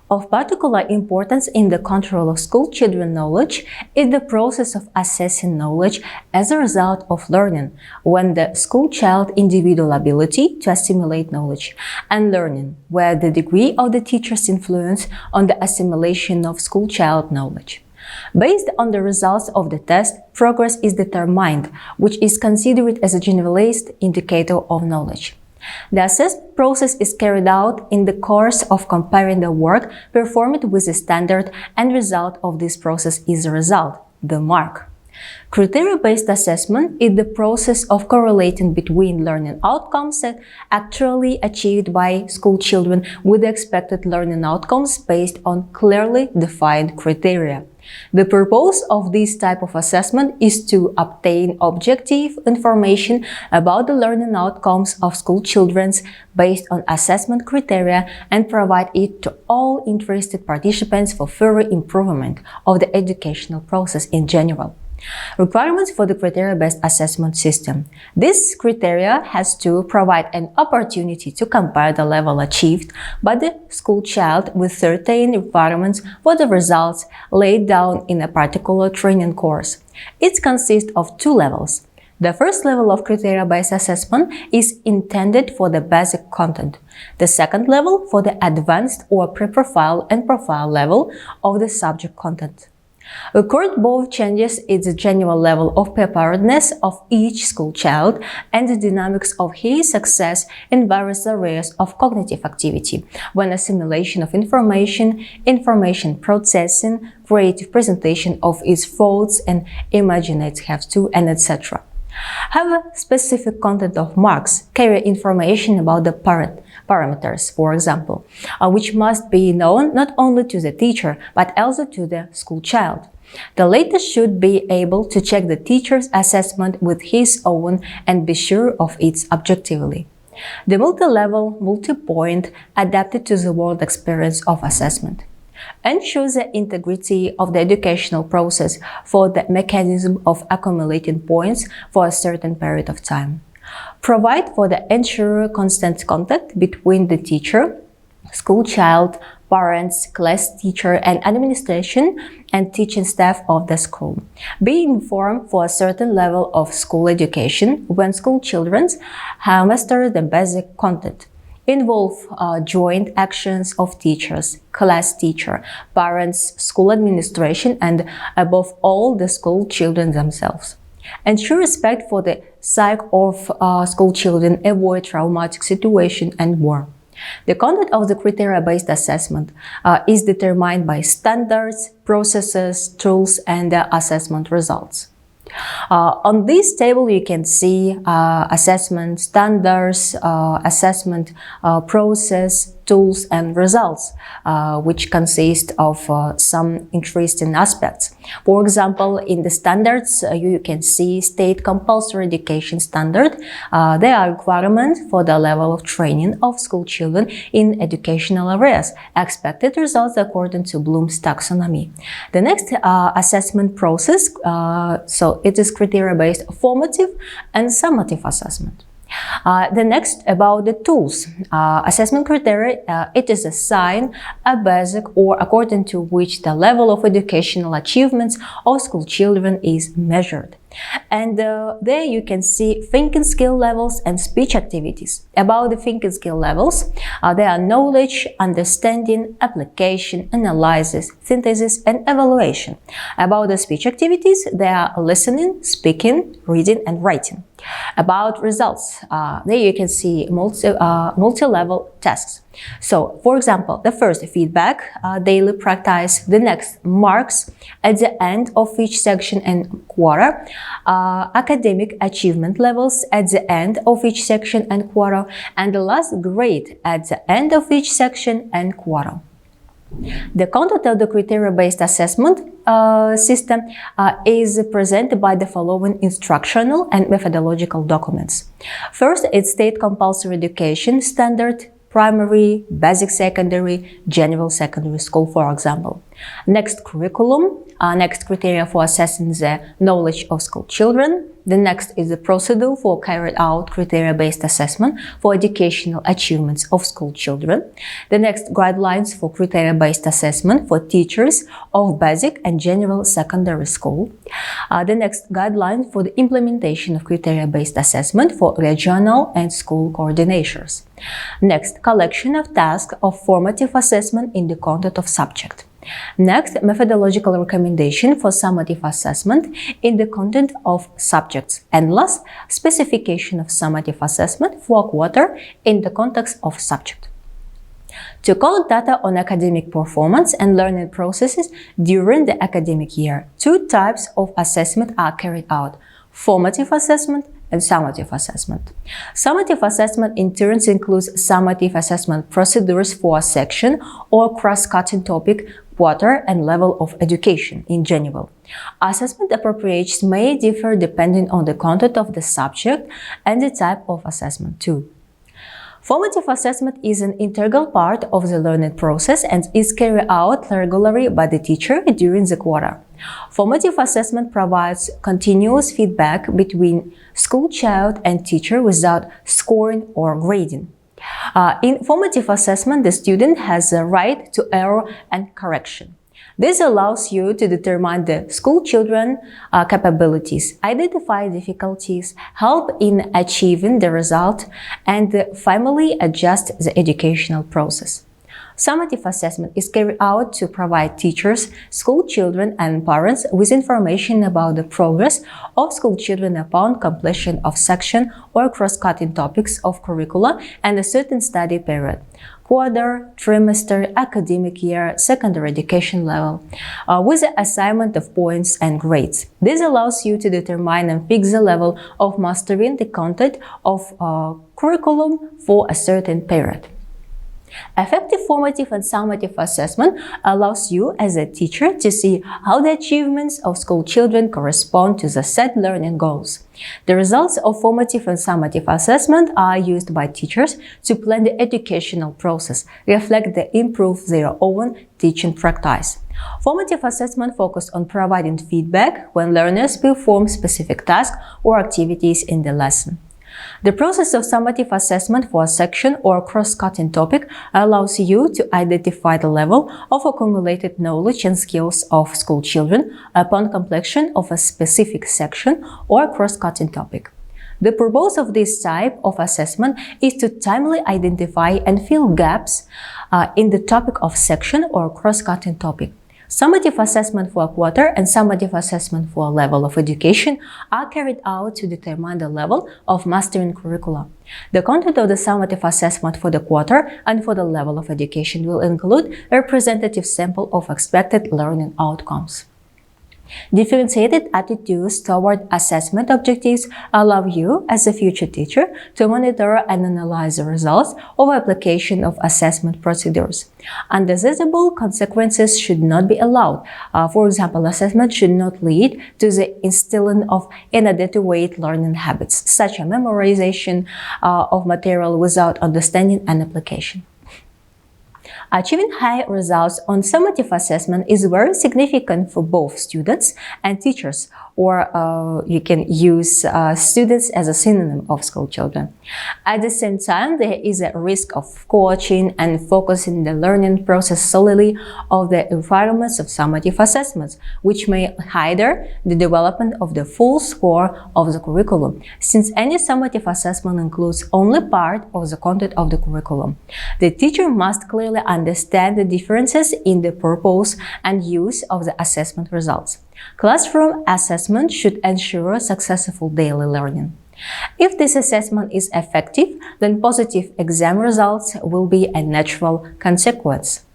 Of particular importance in the control of school children knowledge is the process of assessing knowledge as a result of learning, when the school child individual ability to assimilate knowledge, and learning, where the degree of the teacher's influence on the assimilation of school child knowledge. Based on the results of the test, progress is determined, which is considered as a generalized indicator of knowledge. The assessment process is carried out in the course of comparing the work performed with the standard, and result of this process is a result, the mark. Criteria-based assessment is the process of correlating between learning outcomes actually achieved by school children with the expected learning outcomes based on clearly defined criteria. The purpose of this type of assessment is to obtain objective information about the learning outcomes of school children based on assessment criteria and provide it to all interested participants for further improvement of the educational process in general. Requirements for the criteria-based assessment system. This criteria has to provide an opportunity to compare the level achieved by the school child with certain requirements for the results laid down in a particular training course. It consists of two levels. The first level of criteria-based assessment is intended for the basic content. The second level for the advanced or pre-profile and profile level of the subject content. Record both changes in the general level of preparedness of each school child and the dynamics of his success in various areas of cognitive activity, when assimilation of information, information processing, creative presentation of its thoughts and imaginative have to, and etc. Have a specific content of marks, carry information about the parameters, for example, which must be known not only to the teacher, but also to the school child. The latter should be able to check the teacher's assessment with his own and be sure of it objectively. The multi-level, multi-point, adapted to the world experience of assessment. Ensure the integrity of the educational process for the mechanism of accumulating points for a certain period of time. Provide for the ensure constant contact between the teacher, school child, parents, class teacher, and administration and teaching staff of the school. Be informed for a certain level of school education when school children have mastered the basic content. Involve joint actions of teachers, class teacher, parents, school administration, and above all, the school children themselves. Ensure respect for the psyche of school children, avoid traumatic situation and more. The content of the criteria-based assessment is determined by standards, processes, tools, and assessment results. On this table, you can see assessment standards, assessment process, tools, and results, which consist of some interesting aspects. For example, in the standards, you can see state compulsory education standard. There are requirements for the level of training of school children in educational areas, expected results according to Bloom's taxonomy. The next assessment process, so it is criteria-based formative and summative assessment. The next about the tools. Assessment criteria, it is a sign, a basic, or according to which the level of educational achievements of school children is measured. And there you can see thinking skill levels and speech activities. About the thinking skill levels, there are knowledge, understanding, application, analysis, synthesis, and evaluation. About the speech activities, there are listening, speaking, reading, and writing. About results, there you can see multi-level tasks. So, for example, the first feedback, daily practice, the next marks at the end of each section and quarter, academic achievement levels at the end of each section and quarter, and the last grade at the end of each section and quarter. The content of the criteria-based assessment system is presented by the following instructional and methodological documents. First, it's state compulsory education standard, primary, basic secondary, general secondary school, for example. Next, curriculum, next criteria for assessing the knowledge of school children. The next is the procedure for carried out criteria-based assessment for educational achievements of school children. The next, guidelines for criteria-based assessment for teachers of basic and general secondary school. The next, guidelines for the implementation of criteria-based assessment for regional and school coordinators. Next, collection of tasks of formative assessment in the content of subject. Next, methodological recommendation for summative assessment in the content of subjects. And last, specification of summative assessment for a quarter in the context of subject. To collect data on academic performance and learning processes during the academic year, two types of assessment are carried out: formative assessment and summative assessment. Summative assessment in turn includes summative assessment procedures for a section or cross-cutting topic, quarter, and level of education in general. Assessment approaches may differ depending on the content of the subject and the type of assessment too. Formative assessment is an integral part of the learning process and is carried out regularly by the teacher during the quarter. Formative assessment provides continuous feedback between school child and teacher without scoring or grading. In formative assessment, the student has the right to error and correction. This allows you to determine the school children's capabilities, identify difficulties, help in achieving the result, and finally adjust the educational process. Summative assessment is carried out to provide teachers, school children, and parents with information about the progress of school children upon completion of section or cross-cutting topics of curricula and a certain study period, quarter, trimester, academic year, secondary education level, with the assignment of points and grades. This allows you to determine and fix the level of mastering the content of curriculum for a certain period. Effective formative and summative assessment allows you as a teacher to see how the achievements of school children correspond to the set learning goals. The results of formative and summative assessment are used by teachers to plan the educational process, reflect and improve their own teaching practice. Formative assessment focuses on providing feedback when learners perform specific tasks or activities in the lesson. The process of summative assessment for a section or cross-cutting topic allows you to identify the level of accumulated knowledge and skills of school children upon completion of a specific section or cross-cutting topic. The purpose of this type of assessment is to timely identify and fill gaps in the topic of section or cross-cutting topic. Summative assessment for a quarter and summative assessment for a level of education are carried out to determine the level of mastering curricula. The content of the summative assessment for the quarter and for the level of education will include a representative sample of expected learning outcomes. Differentiated attitudes toward assessment objectives allow you, as a future teacher, to monitor and analyze the results of application of assessment procedures. Undesirable consequences should not be allowed. For example, assessment should not lead to the instilling of inadequate learning habits, such as memorization of material without understanding and application. Achieving high results on summative assessment is very significant for both students and teachers, or you can use students as a synonym of school children. At the same time, there is a risk of coaching and focusing the learning process solely on the requirements of summative assessments, which may hinder the development of the full score of the curriculum, since any summative assessment includes only part of the content of the curriculum. The teacher must clearly understand the differences in the purpose and use of the assessment results. Classroom assessment should ensure successful daily learning. If this assessment is effective, then positive exam results will be a natural consequence.